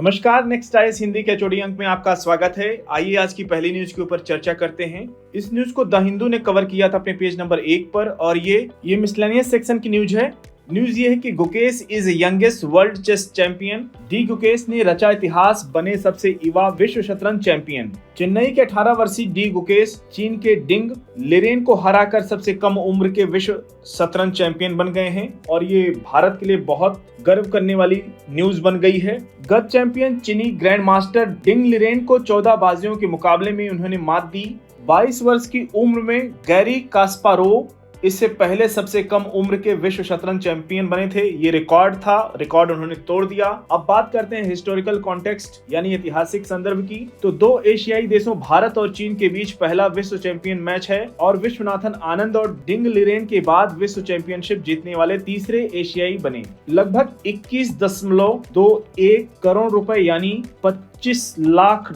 नमस्कार, next IAS Hindi के चौड़ी अंक में आपका स्वागत है। आइए आज की पहली न्यूज के ऊपर चर्चा करते हैं। इस न्यूज को द हिंदू ने कवर किया था अपने पेज नंबर 1 पर और ये मिसलेनियस सेक्शन की न्यूज है। न्यूज ये है कि Gukesh is youngest world chess champion. D Gukesh ने रचा इतिहास, बने सबसे युवा विश्व शतरंज चैंपियन। चेन्नई के 18 वर्षीय डी गुकेश चीन के डिंग लिरेन को हराकर सबसे कम उम्र के विश्व शतरंज चैंपियन बन गए हैं और ये भारत के लिए बहुत गर्व करने वाली न्यूज बन गई है। गत चैंपियन चीनी ग्रैंड मास्टर डिंग लिरेन को 14 बाजियों के मुकाबले में उन्होंने मात दी। 22 वर्ष की उम्र में गैरी कास्पारोव इससे पहले सबसे कम उम्र के विश्व शतरंज चैंपियन बने थे। ये रिकॉर्ड था, रिकॉर्ड उन्होंने तोड़ दिया। अब बात करते हैं हिस्टोरिकल कॉन्टेक्स्ट यानी ऐतिहासिक संदर्भ की। तो दो एशियाई देशों भारत और चीन के बीच पहला विश्व चैंपियन मैच है और विश्वनाथन आनंद और डिंग लिरेन के बाद विश्व चैंपियनशिप जीतने वाले तीसरे एशियाई बने। लगभग 21.21 करोड़ रुपए यानी $25 लाख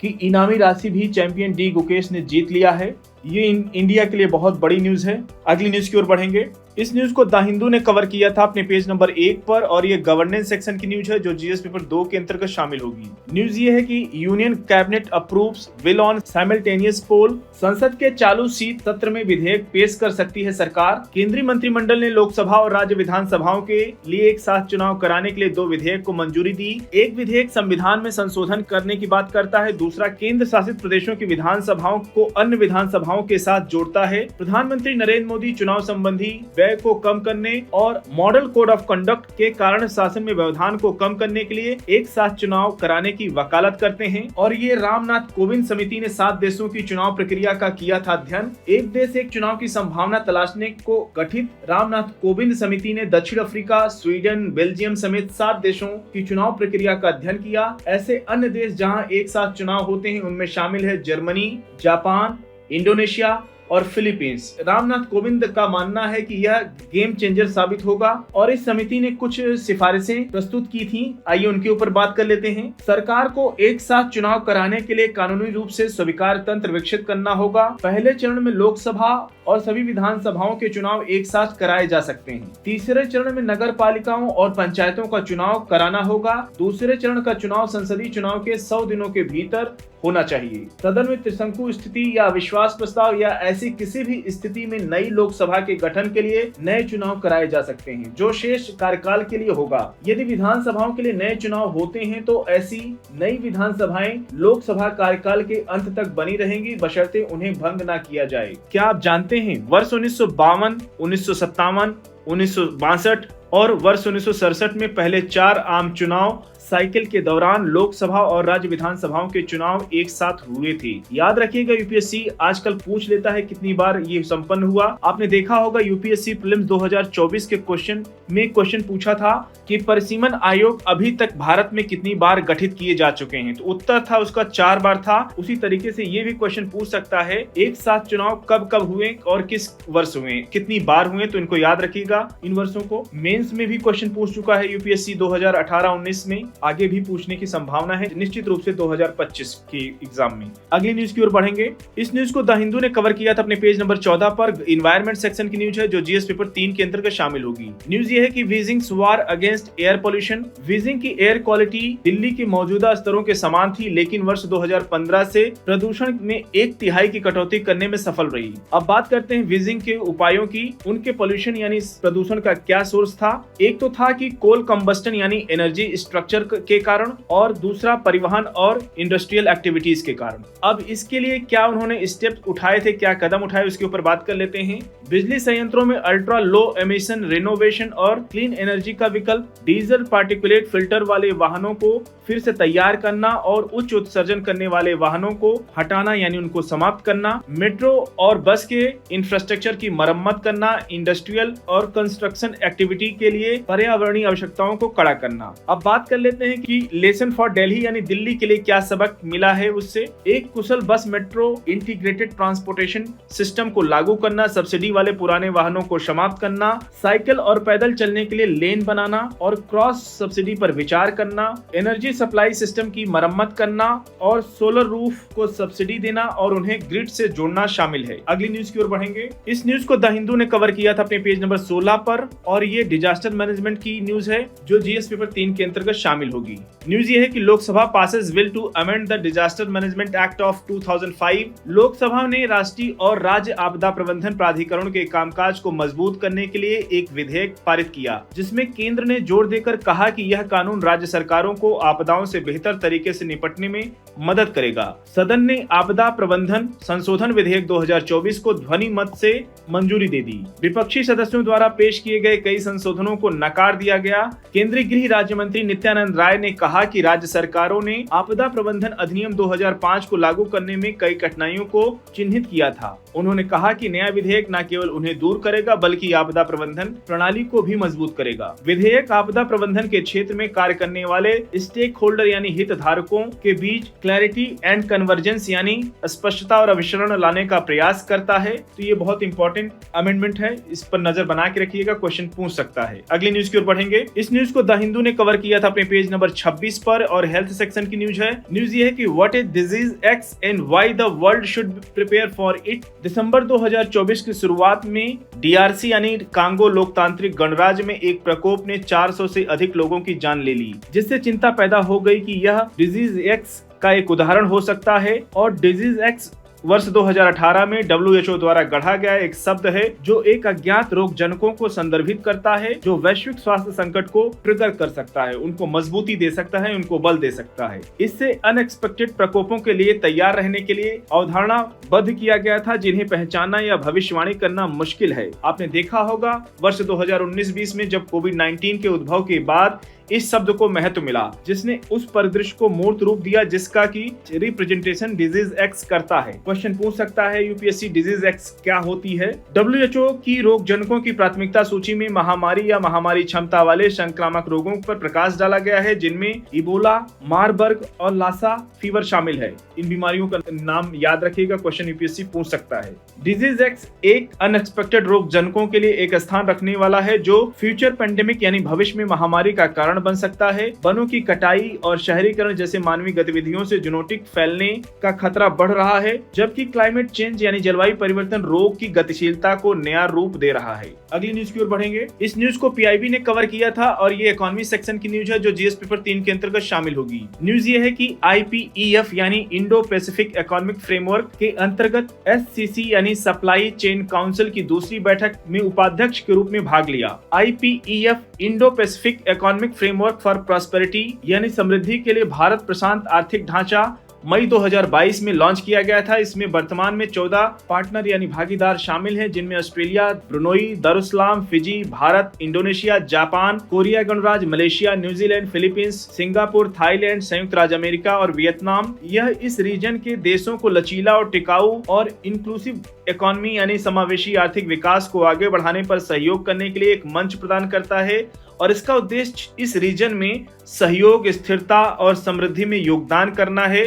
की इनामी राशि भी चैंपियन डी गुकेश ने जीत लिया है। ये इंडिया के लिए बहुत बड़ी न्यूज है। अगली न्यूज की ओर बढ़ेंगे। इस न्यूज को द हिंदू ने कवर किया था अपने पेज नंबर 1 पर और ये गवर्नेंस सेक्शन की न्यूज है जो जीएस पेपर 2 के अंतर्गत शामिल होगी। न्यूज ये है कि union cabinet approves bill on simultaneous poll. संसद के चालू शीत सत्र में विधेयक पेश कर सकती है सरकार। केंद्रीय मंत्रिमंडल ने लोकसभा और राज्य विधानसभाओं के लिए एक साथ चुनाव कराने के लिए 2 विधेयक को मंजूरी दी। एक विधेयक संविधान में संशोधन करने की बात करता है, दूसरा केंद्र शासित प्रदेशों की विधानसभाओं को अन्य विधानसभाओं के साथ जोड़ता है। प्रधानमंत्री नरेंद्र मोदी चुनाव संबंधी व्यय को कम करने और मॉडल कोड ऑफ कंडक्ट के कारण शासन में व्यवधान को कम करने के लिए एक साथ चुनाव कराने की वकालत करते हैं। और ये रामनाथ कोविंद समिति ने 7 देशों की चुनाव प्रक्रिया का किया था अध्ययन। एक देश एक चुनाव की संभावना तलाशने को गठित रामनाथ कोविंद समिति ने दक्षिण अफ्रीका, स्वीडन, बेल्जियम समेत 7 देशों की चुनाव प्रक्रिया का अध्ययन किया। ऐसे अन्य देश जहां एक साथ चुनाव होते हैं उनमें शामिल है जर्मनी, जापान, इंडोनेशिया और फिलीपींस। रामनाथ कोविंद का मानना है कि यह गेम चेंजर साबित होगा और इस समिति ने कुछ सिफारिशें प्रस्तुत की थी। आइए उनके ऊपर बात कर लेते हैं। सरकार को एक साथ चुनाव कराने के लिए कानूनी रूप से स्वीकार तंत्र विकसित करना होगा। पहले चरण में लोकसभा और सभी विधानसभाओं के चुनाव एक साथ कराए जा सकते हैं। तीसरे चरण में नगर पालिकाओं और पंचायतों का चुनाव कराना होगा। दूसरे चरण का चुनाव संसदीय चुनाव के 100 दिनों के भीतर होना चाहिए। सदन में त्रिशंकु स्थिति या विश्वास प्रस्ताव या ऐसी किसी भी स्थिति में नई लोकसभा के गठन के लिए नए चुनाव कराए जा सकते हैं जो शेष कार्यकाल के लिए होगा। यदि विधानसभाओं के लिए नए चुनाव होते हैं तो ऐसी नई विधानसभाएं लोकसभा कार्यकाल के अंत तक बनी रहेंगी बशर्ते उन्हें भंग न किया जाए। क्या आप जानते हैं वर्ष 1952, 1957, 1962 और वर्ष 1967 में पहले 4 आम चुनाव साइकिल के दौरान लोकसभा और राज्य विधानसभाओं के चुनाव एक साथ हुए थे। याद रखिएगा यूपीएससी आजकल पूछ लेता है कितनी बार ये संपन्न हुआ। आपने देखा होगा यूपीएससी प्रीलिम्स 2024 के क्वेश्चन पूछा था कि परिसीमन आयोग अभी तक भारत में कितनी बार गठित किए जा चुके हैं, तो उत्तर था उसका 4 बार था। उसी तरीके से ये भी क्वेश्चन पूछ सकता है एक साथ चुनाव कब कब हुए और किस वर्ष हुए, कितनी बार हुए, तो इनको याद रखिएगा इन वर्षों को। मेंस में भी क्वेश्चन पूछ चुका है यूपीएससी 2018-19 में, आगे भी पूछने की संभावना है निश्चित रूप से 2025 के एग्जाम में। अगली न्यूज की ओर बढ़ेंगे। इस न्यूज को द हिंदू ने कवर किया था अपने पेज नंबर 14 पर। इन्वायरमेंट सेक्शन की न्यूज है जो जीएस पेपर 3 के अंतर्गत शामिल होगी। न्यूज ये है कि बीजिंग्स वार अगेंस्ट एयर पोल्यूशन। बीजिंग की एयर क्वालिटी दिल्ली के मौजूदा स्तरों के समान थी लेकिन वर्ष 2015 से प्रदूषण में 1/3 की कटौती करने में सफल रही। अब बात करते हैं बीजिंग के उपायों की। उनके पोल्यूशन यानी प्रदूषण का क्या सोर्स था। एक तो था कि कोल कंबस्टन यानी एनर्जी स्ट्रक्चर के कारण और दूसरा परिवहन और इंडस्ट्रियल एक्टिविटीज के कारण। अब इसके लिए क्या उन्होंने स्टेप उठाए थे, क्या कदम उठाए, उसके ऊपर बात कर लेते हैं। बिजली संयंत्रों में अल्ट्रा लो एमिशन रिनोवेशन और क्लीन एनर्जी का विकल्प, डीजल पार्टिकुलेट फिल्टर वाले वाहनों को फिर से तैयार करना और उच्च उत्सर्जन करने वाले वाहनों को हटाना यानी उनको समाप्त करना, मेट्रो और बस के इंफ्रास्ट्रक्चर की मरम्मत करना, इंडस्ट्रियल और कंस्ट्रक्शन एक्टिविटी के लिए पर्यावरणीय आवश्यकताओं को कड़ा करना। अब बात कर लेते हैं कि लेसन फॉर दिल्ली यानी दिल्ली के लिए क्या सबक मिला है उससे। एक कुशल बस मेट्रो इंटीग्रेटेड ट्रांसपोर्टेशन सिस्टम को लागू करना, सब्सिडी वाले पुराने वाहनों को समाप्त करना, साइकिल और पैदल चलने के लिए लेन बनाना और क्रॉस सब्सिडी पर विचार करना, एनर्जी सप्लाई सिस्टम की मरम्मत करना और सोलर रूफ को सब्सिडी देना और उन्हें ग्रिड से जोड़ना शामिल है। अगली न्यूज की ओर बढ़ेंगे। इस न्यूज को द हिंदू ने कवर किया था अपने पेज नंबर 16 पर और ये डिजास्टर मैनेजमेंट की न्यूज है जो जीएस पेपर 3 के अंतर्गत शामिल शामिल होगी। न्यूज ये है कि Lok Sabha passes bill to amend the disaster management act of 2005। Lok Sabha ने राष्ट्रीय और राज्य आपदा प्रबंधन प्राधिकरण के कामकाज को मजबूत करने के लिए एक विधेयक पारित किया, जिसमें केंद्र ने जोर देकर कहा कि यह कानून राज्य सरकारों को आपदाओं से बेहतर तरीके से निपटने में मदद करेगा। सदन ने आपदा प्रबंधन संशोधन विधेयक 2024 को ध्वनि मत से मंजूरी दे दी। विपक्षी सदस्यों द्वारा पेश किए गए कई संशोधनों को नकार दिया गया। केंद्रीय गृह राज्य मंत्री नित्यानंद राय ने कहा कि राज्य सरकारों ने आपदा प्रबंधन अधिनियम 2005 को लागू करने में कई कठिनाइयों को चिन्हित किया था। उन्होंने कहा कि नया विधेयक न केवल उन्हें दूर करेगा बल्कि आपदा प्रबंधन प्रणाली को भी मजबूत करेगा। विधेयक आपदा प्रबंधन के क्षेत्र में कार्य करने वाले स्टेक होल्डर यानी हितधारकों के बीच क्लैरिटी एंड कन्वर्जेंस यानी स्पष्टता और अभिसरण लाने का प्रयास करता है। तो ये बहुत इंपॉर्टेंट अमेंडमेंट है, इस पर नजर बना के रखिएगा, क्वेश्चन पूछ सकता है। अगली न्यूज की ओर बढ़ेंगे। इस न्यूज को द हिंदू ने कवर किया था अपने पेज नंबर 26 पर और हेल्थ सेक्शन की न्यूज है। न्यूज ये है कि what is disease X and why the world should prepare for it. दिसंबर 2024 की शुरुआत में डीआरसी यानी कांगो लोकतांत्रिक गणराज्य में एक प्रकोप ने 400 से अधिक लोगों की जान ले ली, जिससे चिंता पैदा हो गई कि यह डिजीज एक्स का एक उदाहरण हो सकता है। और डिजीज एक्स वर्ष 2018 में WHO द्वारा गढ़ा गया एक शब्द है जो एक अज्ञात रोग जनकों को संदर्भित करता है, जो वैश्विक स्वास्थ्य संकट को ट्रिगर कर सकता है, उनको मजबूती दे सकता है, उनको बल दे सकता है। इससे अनएक्सपेक्टेड प्रकोपों के लिए तैयार रहने के लिए अवधारणा बद्ध किया गया था, जिन्हें पहचानना या भविष्यवाणी करना मुश्किल है। आपने देखा होगा वर्ष 2019-20 में जब कोविड-19 के उद्भव के बाद इस शब्द को महत्व मिला, जिसने उस परिदृश्य को मूर्त रूप दिया जिसका की रिप्रेजेंटेशन डिजीज एक्स करता है। क्वेश्चन पूछ सकता है यूपीएससी, डिजीज एक्स क्या होती है? WHO की रोग जनकों की प्राथमिकता सूची में महामारी या महामारी क्षमता वाले संक्रामक रोगों पर प्रकाश डाला गया है, जिनमें इबोला, मारबर्ग और लासा फीवर शामिल है। इन बीमारियों का नाम याद रखिएगा, क्वेश्चन यूपीएससी पूछ सकता है। डिजीज एक्स एक अनएक्सपेक्टेड रोग जनकों के लिए एक स्थान रखने वाला है जो फ्यूचर पेंडेमिक यानी भविष्य में महामारी का कारण बन सकता है। वनों की कटाई और शहरीकरण जैसे मानवीय गतिविधियों से जूनोटिक फैलने का खतरा बढ़ रहा है, जबकि क्लाइमेट चेंज यानी जलवायु परिवर्तन रोग की गतिशीलता को नया रूप दे रहा है। अगली न्यूज की ओर बढ़ेंगे। इस न्यूज को पीआईबी ने कवर किया था और ये इकोनॉमी सेक्शन की न्यूज है जो जीएस पेपर 3 के अंतर्गत शामिल होगी। न्यूज ये है कि IPEF यानी इंडो पैसिफिक इकोनॉमिक फ्रेमवर्क के अंतर्गत SCC यानी सप्लाई चेन काउंसिल की दूसरी बैठक में उपाध्यक्ष के रूप में भाग लिया। IPEF Indo Pacific economic framework for prosperity यानी समृद्धि के लिए भारत प्रशांत आर्थिक ढांचा मई 2022 में लॉन्च किया गया था। इसमें वर्तमान में 14 पार्टनर यानी भागीदार शामिल हैं, जिनमें Australia, Brunei, Darussalam, Fiji, Bharat, Indonesia, Japan, Korea गणराज्य, Malaysia, New Zealand, Philippines, Singapore, Thailand, संयुक्त राज्य अमेरिका और वियतनाम। यह इस रीजन के देशों को लचीला और टिकाऊ और इंक्लूसिव इकोनॉमी यानी समावेशी आर्थिक विकास को आगे बढ़ाने पर सहयोग करने के लिए एक मंच प्रदान करता है और इसका उद्देश्य इस रीजन में सहयोग, स्थिरता और समृद्धि में योगदान करना है।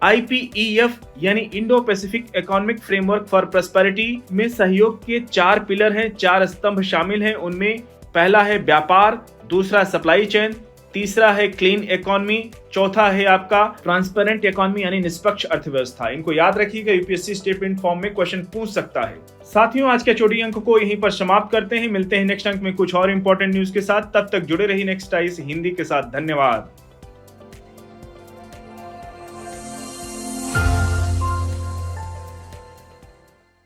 IPEF यानी Indo Pacific economic framework for prosperity में सहयोग के 4 पिलर हैं, 4 स्तंभ शामिल हैं। उनमें पहला है व्यापार, दूसरा सप्लाई चेन, तीसरा है क्लीन इकोनॉमी, चौथा है आपका ट्रांसपेरेंट इकोनॉमी यानी निष्पक्ष अर्थव्यवस्था। इनको याद रखिएगा, यूपीएससी स्टेटमेंट फॉर्म में क्वेश्चन पूछ सकता है। साथियों, आज के चोटी अंक को यहीं पर समाप्त करते हैं। मिलते हैं नेक्स्ट अंक में कुछ और इंपॉर्टेंट न्यूज के साथ। तब तक जुड़े रहिए नेक्स्ट आईएएस हिंदी के साथ। धन्यवाद।